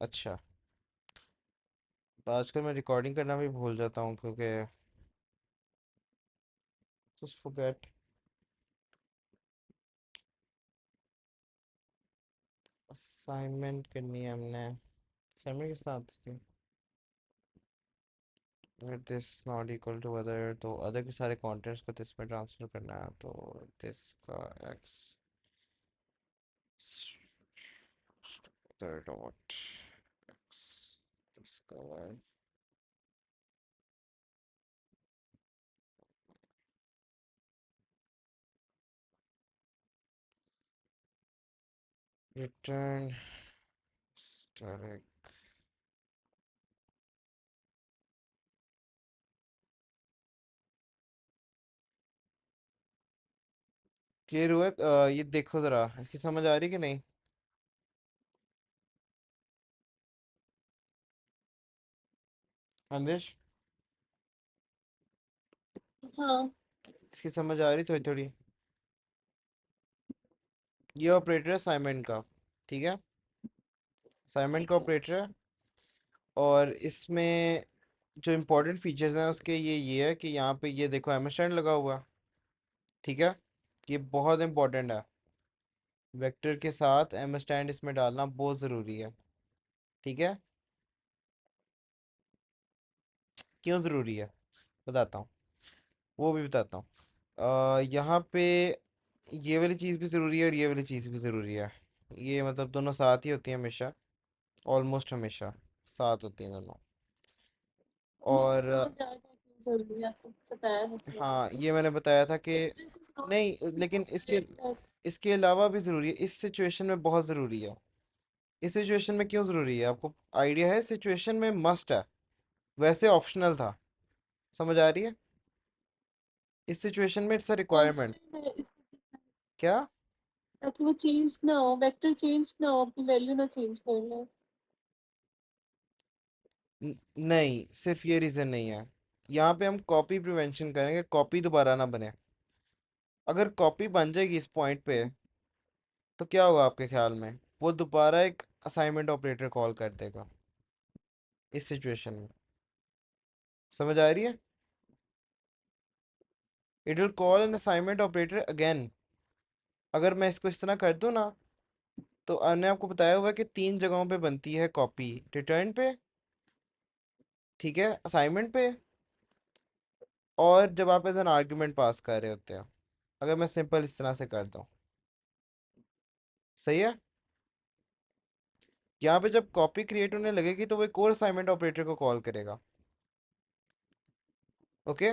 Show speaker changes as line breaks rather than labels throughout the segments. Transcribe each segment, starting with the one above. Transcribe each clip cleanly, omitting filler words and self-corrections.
अच्छा। आजकल मैं रिकॉर्डिंग करना भी भूल जाता हूँ क्योंकि जस्ट फॉरगेट। असाइनमेंट करनी है हमने। असाइनमेंट किस साथ थी? अगर this not equal to other तो अदर के सारे कंटेंट्स को दिस में ट्रांसफर करना है, तो दिस का एक्स डॉट एक्स, दिस का वाई। Return static. क्लियर हुआ? ये देखो जरा, इसकी समझ आ रही कि नहीं? अंदेश,
हाँ।
इसकी समझ आ रही थोड़ी थोड़ी? ये ऑपरेटर है असाइनमेंट का, ठीक है? असाइनमेंट
ठीक
का
है।
ऑपरेटर है। और इसमें जो इम्पोर्टेंट फीचर्स हैं उसके ये है कि यहाँ पे ये देखो एम स्टैंड लगा हुआ है, ठीक है? ये बहुत इंपॉर्टेंट है। वेक्टर के साथ एम स्टैंड इसमें डालना बहुत ज़रूरी है, ठीक है? क्यों ज़रूरी है बताता हूँ, वो भी बताता हूँ। यहाँ पे ये वाली चीज़ भी ज़रूरी है और ये वाली चीज़ भी ज़रूरी है। ये मतलब दोनों साथ ही होती हैं हमेशा, ऑलमोस्ट हमेशा साथ होती हैं दोनों।
मुझे
और
समझ आ गया क्यों जरूरी है, आपको बताया था थोड़ा
हाँ,
बहुत।
ये मैंने बताया था कि
If this is not
नहीं, लेकिन इसके
correct, that
इसके अलावा भी ज़रूरी है, इस सिचुएशन में बहुत ज़रूरी है। इस सिचुएशन में क्यों ज़रूरी है आपको आइडिया है? सिचुएशन में मस्ट है, वैसे ऑप्शनल था। समझ आ रही है? इस सिचुएशन में इट्स अ रिक्वायरमेंट।
कांस्टेंट है
क्या?
ताकि वो चेंज ना हो, वेक्टर चेंज ना हो, अपनी वैल्यू ना चेंज कर लो।
नहीं, सिर्फ ये रीज़न नहीं है। यहाँ पे हम कॉपी प्रिवेंशन करेंगे, कॉपी दोबारा ना बने। अगर कॉपी बन जाएगी इस पॉइंट पे तो क्या होगा आपके ख्याल में? वो दोबारा एक असाइनमेंट ऑपरेटर कॉल कर देगा इस सिचुएशन में। समझ आ रही है? It will call an assignment operator again. अगर मैं इसको इस तरह कर दूं ना, तो मैंने आपको बताया हुआ है कि तीन जगहों पे बनती है कॉपी: रिटर्न पे, ठीक है, असाइनमेंट पे, और जब आप एज एन आर्ग्यूमेंट पास कर रहे होते हो। अगर मैं सिंपल इस तरह से कर दूं, सही है? यहाँ पे जब कॉपी क्रिएट होने लगेगी तो वो एक और असाइनमेंट ऑपरेटर को कॉल करेगा, ओके?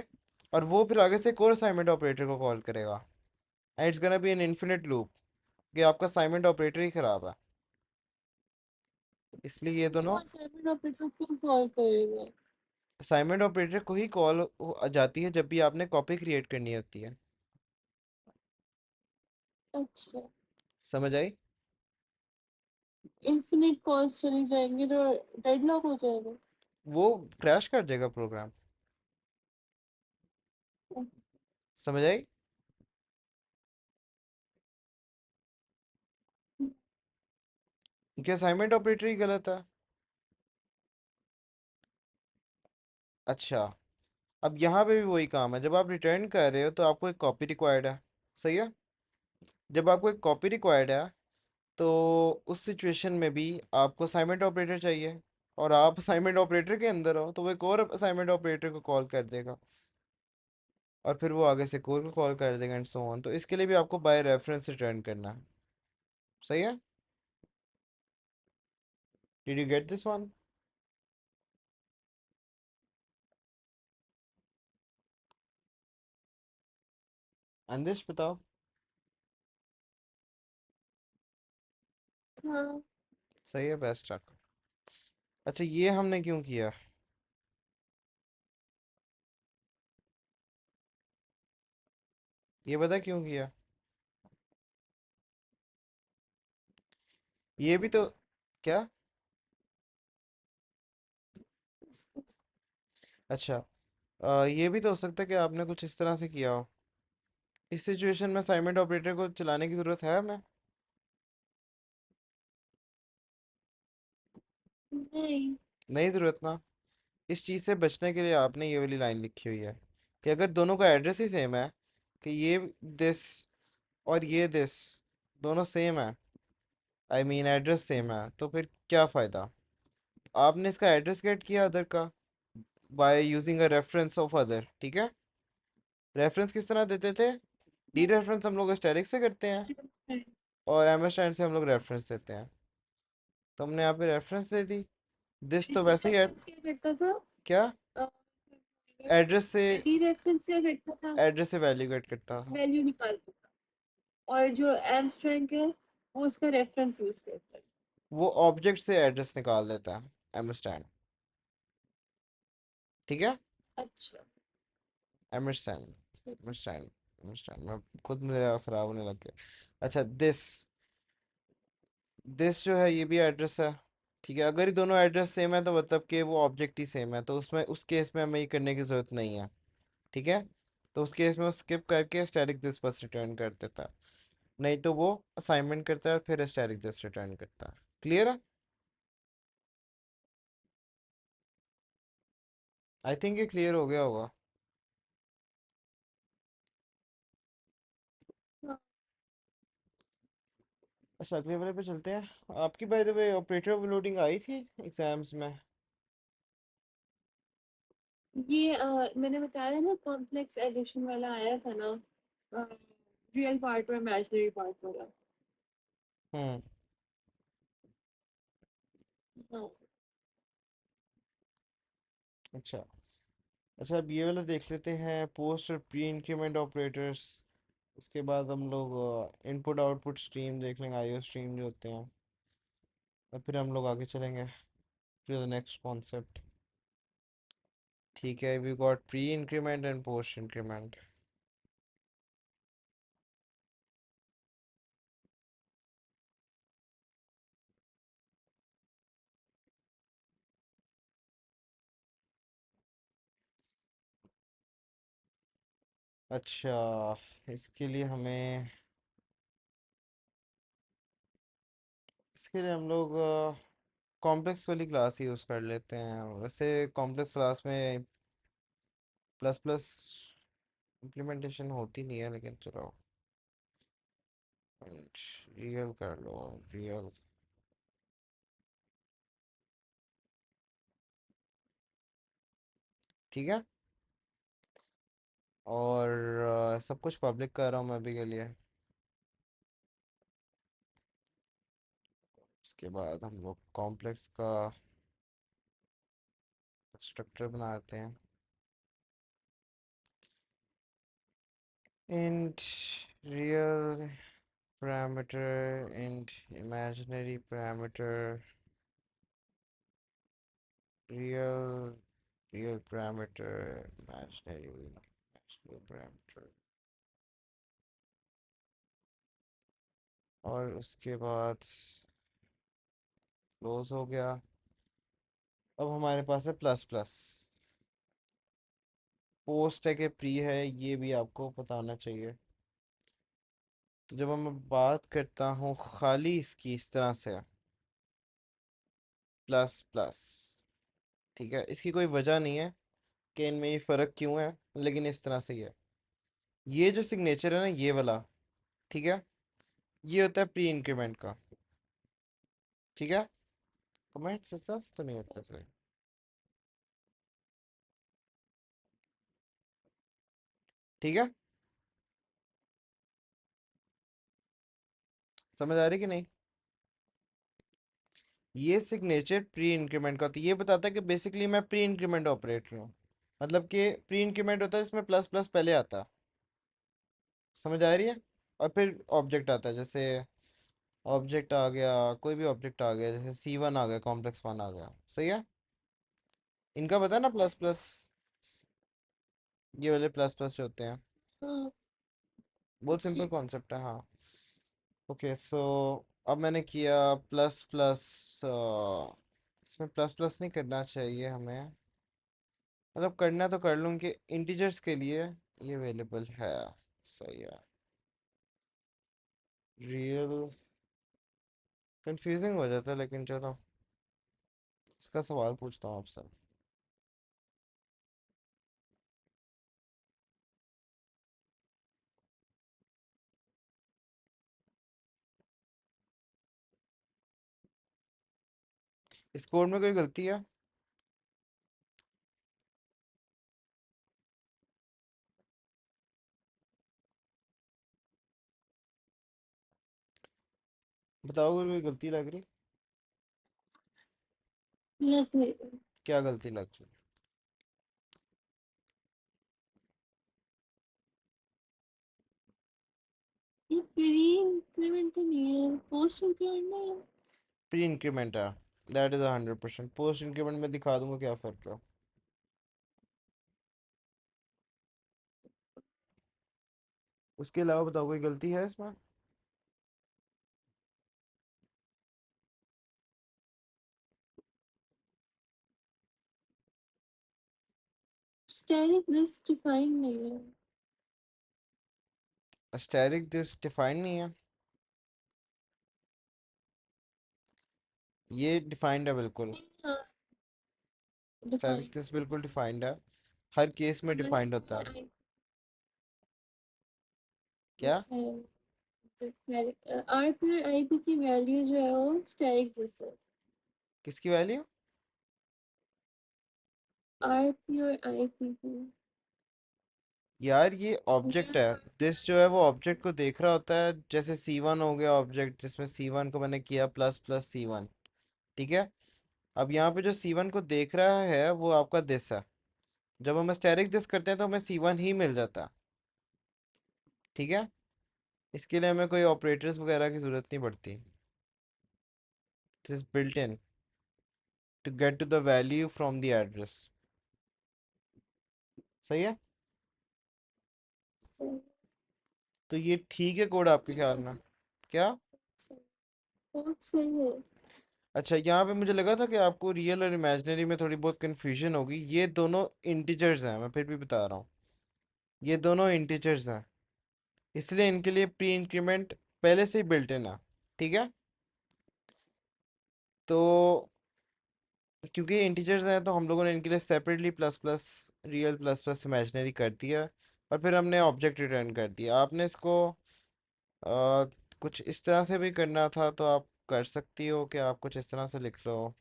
और वो फिर आगे से एक और असाइनमेंट ऑपरेटर को कॉल करेगा, and it's gonna be an infinite loop कि आपका असाइनमेंट ऑपरेटर ही खराब है। इसलिए ये
वो
दोनों
असाइनमेंट ऑपरेटर क्यों कॉल करेगा?
असाइनमेंट ऑपरेटर को ही कॉल जाती है जब भी आपने कॉपी क्रिएट करनी होती है।
अच्छा।
समझ आई?
इन्फिनिट कॉल्स चली जाएंगे तो डेडलॉक हो जाएगा।
वो क्रैश कर देगा प्रोग्राम। समझ आई? क्योंकि असाइनमेंट ऑपरेटर ही गलत है। अच्छा, अब यहाँ पे भी वही काम है। जब आप रिटर्न कर रहे हो तो आपको एक कॉपी रिक्वायर्ड है, सही है? जब आपको एक कॉपी रिक्वायर्ड है तो उस सिचुएशन में भी आपको असाइनमेंट ऑपरेटर चाहिए, और आप असाइनमेंट ऑपरेटर के अंदर हो तो वो एक और असाइनमेंट ऑपरेटर को कॉल कर देगा, और फिर वो आगे से कोर को कॉल कर देगा एंड सो ऑन। तो इसके लिए भी आपको बाय रेफरेंस रिटर्न करना है, सही है? Did you get this one? Andesh बताओ।
हाँ।
सही है, बेस्ट रख। अच्छा, ये हमने क्यों किया? ये पता क्यों किया? ये भी तो क्या? अच्छा, ये भी तो हो सकता है कि आपने कुछ इस तरह से किया हो। इस सिचुएशन में असाइनमेंट ऑपरेटर को चलाने की ज़रूरत है हमें?
नहीं।
नहीं ज़रूरत ना। इस चीज़ से बचने के लिए आपने ये वाली लाइन लिखी हुई है कि अगर दोनों का एड्रेस ही सेम है, कि ये दिस और ये दिस दोनों सेम है, आई मीन एड्रेस सेम है, तो फिर क्या फ़ायदा। आपने इसका एड्रेस गेट किया अदर का by using a reference of other, ठीक है। रेफरेंस किस तरह देते थे? डी रेफरेंस हम लोग एस्टेरिक से करते हैं, और एम स्टैंड से हम लोग रेफरेंस देते हैं। तो हमने यहाँ पे रेफरेंस दे दी। दिस तो वैसे ही
रेफरेंस क्या करता था?
क्या एड्रेस से,
डी रेफरेंस क्या करता था?
एड्रेस से वैल्यू गेट करता था।
वैल्यू निकालता था। और जो एम स्ट्रैंग है वो उसका रेफरेंस यूज करता है।
वो ऑब्जेक्ट से एड्रेस निकाल देता है, एम स्टैंड, ठीक है।
अच्छा।
M stand, M stand, M stand, मैं खुद मेरा खराब होने लग गया। अच्छा, दिस, दिस जो है ये भी एड्रेस है, ठीक है। अगर ये दोनों एड्रेस सेम है तो मतलब कि वो ऑब्जेक्ट ही सेम है, तो उसमें उस केस में हमें ये करने की ज़रूरत नहीं है, ठीक है। तो उस केस में वो स्किप करके स्टैटिक दिस बस रिटर्न कर देता है, नहीं तो वो असाइनमेंट करता है फिर स्टैटिक दिस रिटर्न करता है। क्लियर है? आई थिंक ये क्लियर हो गया होगा।
हाँ,
अच्छा, अगले वाले पे चलते हैं। आपकी by the way operator overloading आई थी एग्जाम्स में?
ये मैंने बताया ना कॉम्प्लेक्स एडिशन वाला आया था ना, रियल पार्ट और इमेजिनरी पार्ट वाला।
हम्म।
हाँ।
अच्छा। अच्छा, अब ये वाला देख लेते हैं, पोस्ट और प्री इंक्रीमेंट ऑपरेटर्स। उसके बाद हम लोग इनपुट आउटपुट स्ट्रीम देख लेंगे, आईओ स्ट्रीम जो होते हैं, और फिर हम लोग आगे चलेंगे टू द नेक्स्ट कॉन्सेप्ट। ठीक है, we got pre increment and post increment. अच्छा, इसके लिए हमें, इसके लिए हम लोग कॉम्प्लेक्स वाली क्लास यूज़ कर लेते हैं। वैसे कॉम्प्लेक्स क्लास में प्लस प्लस इम्प्लीमेंटेशन होती नहीं है, लेकिन चलो रियल कर लो, रियल, ठीक है। और सब कुछ पब्लिक कर रहा हूँ मैं अभी के लिए। उसके बाद हम लोग कॉम्प्लेक्स का स्ट्रक्चर बनाते हैं। Int real parameter, int imaginary parameter, real, real parameter, imaginary parameter, और उसके बाद क्लोज हो गया। अब हमारे पास है प्लस प्लस। पोस्ट है कि प्री है, ये भी आपको पता होना चाहिए। तो जब मैं बात करता हूँ खाली इसकी इस तरह से, प्लस प्लस, ठीक है, इसकी कोई वजह नहीं है कि इनमें ये फ़र्क क्यों है, लेकिन इस तरह से ही है। ये जो सिग्नेचर है ना ये वाला, ठीक है, ये होता है प्री इंक्रीमेंट का, ठीक है। कमेंट से सच तो नहीं होता सही, ठीक है। समझ आ रही कि नहीं? ये सिग्नेचर प्री इंक्रीमेंट का होता है, ये बताता है कि बेसिकली मैं प्री इंक्रीमेंट ऑपरेटर हूँ। मतलब कि प्री इंक्रीमेंट होता है इसमें प्लस प्लस पहले आता है, समझ आ रही है। और फिर ऑब्जेक्ट आता है, जैसे ऑब्जेक्ट आ गया, कोई भी ऑब्जेक्ट आ गया, जैसे C1 आ गया, कॉम्प्लेक्स वन आ गया, सही है। इनका पता है ना प्लस प्लस, ये वाले प्लस प्लस जो होते हैं,
हाँ।
बहुत सिंपल
जी।
कॉन्सेप्ट है, हाँ। ओके, सो अब मैंने किया प्लस प्लस, इसमें प्लस प्लस नहीं करना चाहिए हमें, मतलब करना तो कर लूँ कि इंटीजर्स के लिए ये अवेलेबल है, सही है। रियल कंफ्यूजिंग हो जाता है, लेकिन चलो इसका सवाल पूछता हूँ आपसे। इस कोड में कोई गलती है? बताओ अगर कोई गलती लग रही।
नहीं,
क्या गलती लग रही?
ये प्री इंक्रीमेंट तो नहीं है, पोस्ट इंक्रीमेंट नहीं है।
प्री इंक्रीमेंट है। That is 100%। पोस्ट इंक्रीमेंट में दिखा दूंगा क्या फर्क है। उसके अलावा बताओ कोई गलती है इसमें?
स्टैटिक दिस डिफाइंड नहीं है।
स्टैटिक दिस डिफाइंड नहीं है? ये डिफाइंड है बिल्कुल।
हाँ,
स्टैटिक
डिफाइंड
दिस बिल्कुल डिफाइंड है। हर केस में डिफाइंड होता है। क्या?
है। आरपी और आईपी की वैल्यू जो है वो स्टैटिक दिस है।
किसकी वैल्यू?
आरपी और आईपी की।
यार ये ऑब्जेक्ट है।
यहाँ
दिस जो है वो ऑब्जेक्ट को देख रहा होता है, जैसे C1 हो गया ऑब्जेक्ट, जिसमें C1 को मैंने किया प्लस प्लस C1। ठीक है। अब यहाँ पे जो C1 को देख रहा है वो आपका दिस है। जब हम स्टैटिक दिस करते हैं तो हमें C1 ही मिल जाता है। ठीक है। इसके लिए हमें कोई ऑपरेटर्स वगैरह की ज़रूरत नहीं पड़ती। This built in to get to the value from the address. सही है।
से
तो ये ठीक है कोड आपके ख्याल में? क्या?
बहुत सही है।
अच्छा, यहाँ पे मुझे लगा था कि आपको रियल और इमेजिनरी में थोड़ी बहुत कन्फ्यूजन होगी। ये दोनों इंटीजर्स हैं, मैं फिर भी बता रहा हूँ। ये दोनों इंटीजर्स हैं, इसलिए इनके लिए प्री इंक्रीमेंट पहले से ही बिल्ट इन है। ठीक है। तो क्योंकि इंटीजर्स हैं तो हम लोगों ने इनके लिए separately plus plus real plus plus imaginary कर दिया, और फिर हमने ऑब्जेक्ट रिटर्न कर दिया। आपने इसको आ, कुछ इस तरह से भी करना था तो आप कर सकती हो कि आप कुछ इस तरह से लिख लो।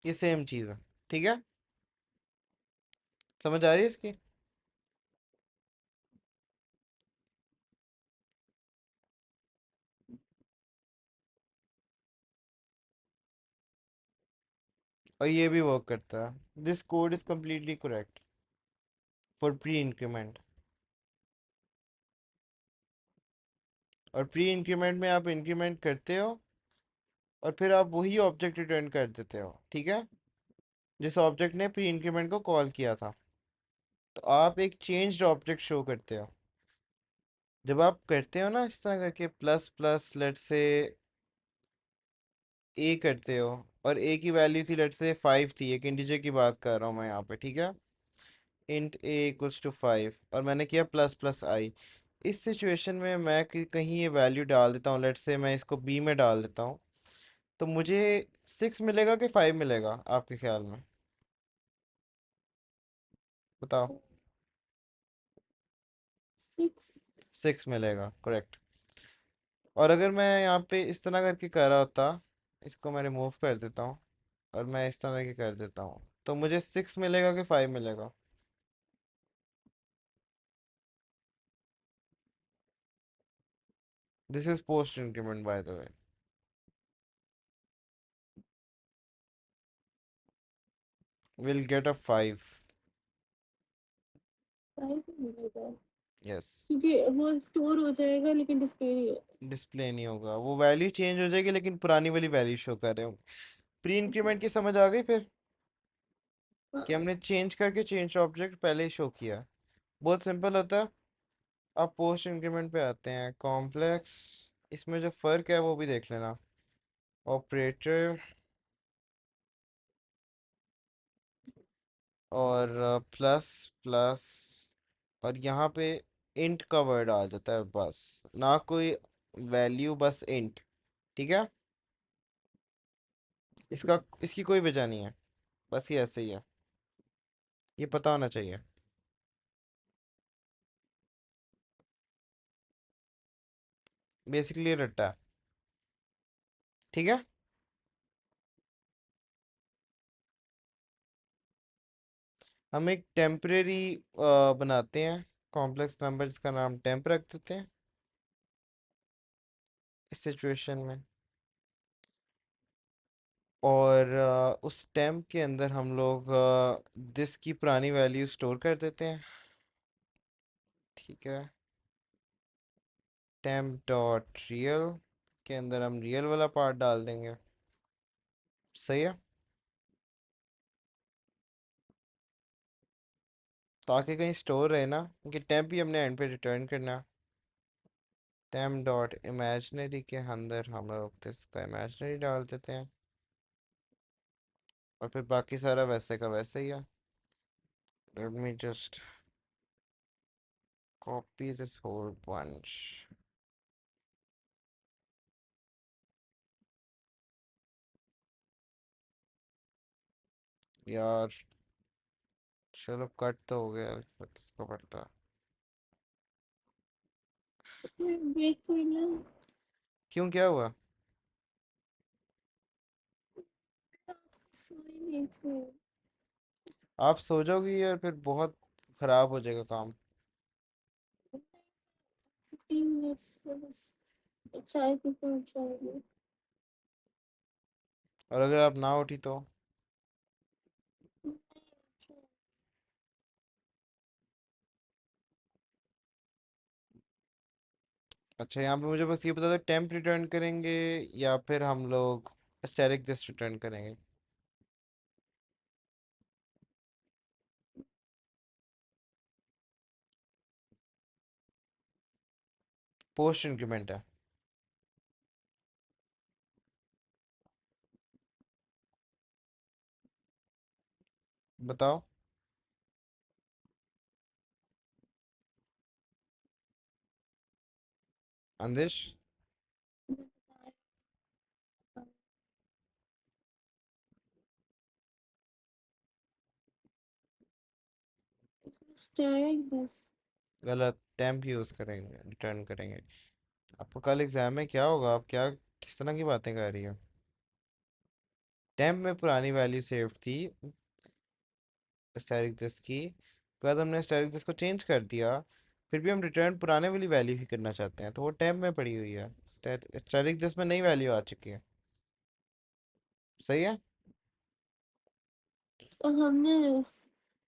ये सेम चीज़ है। ठीक है। समझ आ रही है इसकी? और ये भी वर्क करता है। This code is completely correct for pre increment. और प्री इंक्रीमेंट में आप इंक्रीमेंट करते हो और फिर आप वही ऑब्जेक्ट रिटर्न कर देते हो। ठीक है। जिस ऑब्जेक्ट ने प्री इंक्रीमेंट को कॉल किया था, तो आप एक चेंज्ड ऑब्जेक्ट शो करते हो। जब आप करते हो ना इस तरह करके प्लस प्लस लेट से ए करते हो, और ए की वैल्यू थी लेट से 5 थी, एक इंटीजर की बात कर रहा हूँ मैं यहाँ पे। ठीक है। इंट ए इक्वल्स टू 5, और मैंने किया प्लस प्लस आई। इस सिचुएशन में मैं कहीं ये वैल्यू डाल देता हूँ, लेट से मैं इसको बी में डाल देता हूँ, तो मुझे 6 मिलेगा कि 5 मिलेगा आपके ख्याल में? बताओ।
6।
6 मिलेगा, करेक्ट। और अगर मैं यहाँ पे इस तरह करके कर रहा होता, इसको मैं रिमूव कर देता हूँ और मैं इस तरह के कर देता हूँ, तो मुझे 6 मिलेगा कि 5 मिलेगा? This is post increment bye the way. Will get a 5।
5 मिलेगा
यस।
क्योंकि वो स्टोर हो जाएगा लेकिन डिस्प्ले नहीं होगा।
डिस्प्ले नहीं होगा, वो वैल्यू चेंज हो जाएगी लेकिन पुरानी वाली वैल्यू शो कर रहे होंगे। प्री इंक्रीमेंट की समझ आ गई फिर? कि हमने चेंज करके चेंज ऑब्जेक्ट पहले ही शो किया। बहुत सिंपल होता है। अब पोस्ट इंक्रीमेंट पे आते हैं, कॉम्प्लेक्स। इसमें जो फ़र्क है वो भी देख लेना। ऑपरेटर और प्लस प्लस, और यहाँ पे इंट का वर्ड आ जाता है बस, ना कोई वैल्यू, बस इंट। ठीक है। इसका इसकी कोई वजह नहीं है, बस ये ऐसे ही है, ये पता होना चाहिए। बेसिकली ये रट्टा है। ठीक है। हम एक टेम्परेरी बनाते हैं कॉम्प्लेक्स नंबर, जिसका नाम टेम्प रख देते हैं इस सिचुएशन में। और उस टेम्प के अंदर हम लोग दिस की पुरानी वैल्यू स्टोर कर देते हैं। ठीक है। टेम्प डॉट रियल के अंदर हम रियल वाला पार्ट डाल देंगे। सही है। ताकि कहीं स्टोर रहे ना, क्योंकि टेम्प ही हमने एंड पे रिटर्न करना। टेम्प डॉट इमेजनरी के अंदर हम लोग इसका इमेजनरी डाल देते हैं, और फिर बाकी सारा वैसे का वैसे ही है। Let me just copy this whole bunch. यार चलो, कट तो हो गया, पर किसको पड़ता।
ब्रेक करना।
क्यों, क्या हुआ?
सोई नहीं थी।
आप सो जाओगी और फिर बहुत खराब हो जाएगा काम।
15 मिनट्स में बस चाय पी के उठ जाऊंगी।
और अगर आप ना उठी तो? अच्छा, यहाँ पे मुझे बस ये बता दो, टेम्प रिटर्न करेंगे या फिर हम लोग स्टैटिक दिस रिटर्न करेंगे? पोस्ट इंक्रीमेंट है। बताओ। अंदेश।
स्टार्ट बस।
गलत, टेम्प यूज़ करेंगे, रिटर्न करेंगे। आपको कल एग्जाम में क्या होगा? आप क्या किस तरह की बातें कर रही हो? टेम्प में पुरानी वैल्यू सेव थी स्टैटिक दिस की, उसके बाद हमने स्टैटिक दिस को चेंज कर दिया, फिर भी हम रिटर्न पुराने वाली वैल्यू ही करना चाहते हैं, तो वो टेम्प में पड़ी हुई है। स्टैटिक दिस में नई वैल्यू आ चुकी है। सही है।
और हमने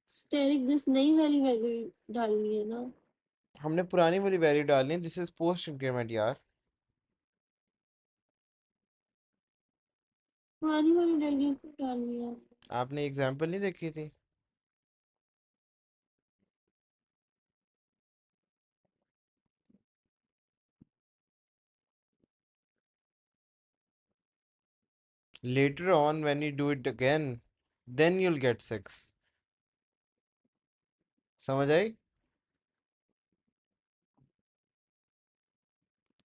स्टेरिक दिस नई वाली वैल्यू डालनी है ना।
हमने पुरानी वाली वैल्यू डालनी है, दिस इज पोस्ट इंक्रीमेंट यार।
पुरानी वाली वैल्यू क्यों डालनी है।
आपने एग्जाम्पल नहीं देखी थी? Later on when you do it again, then you'll get 6। समझ आई?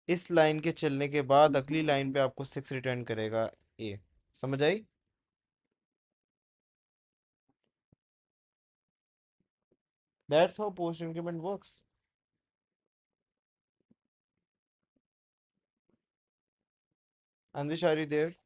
इस लाइन के चलने के बाद अगली लाइन पे आपको 6 रिटर्न करेगा ए। समझ आई? That's how post increment works. अंदिश, आर यू देयर?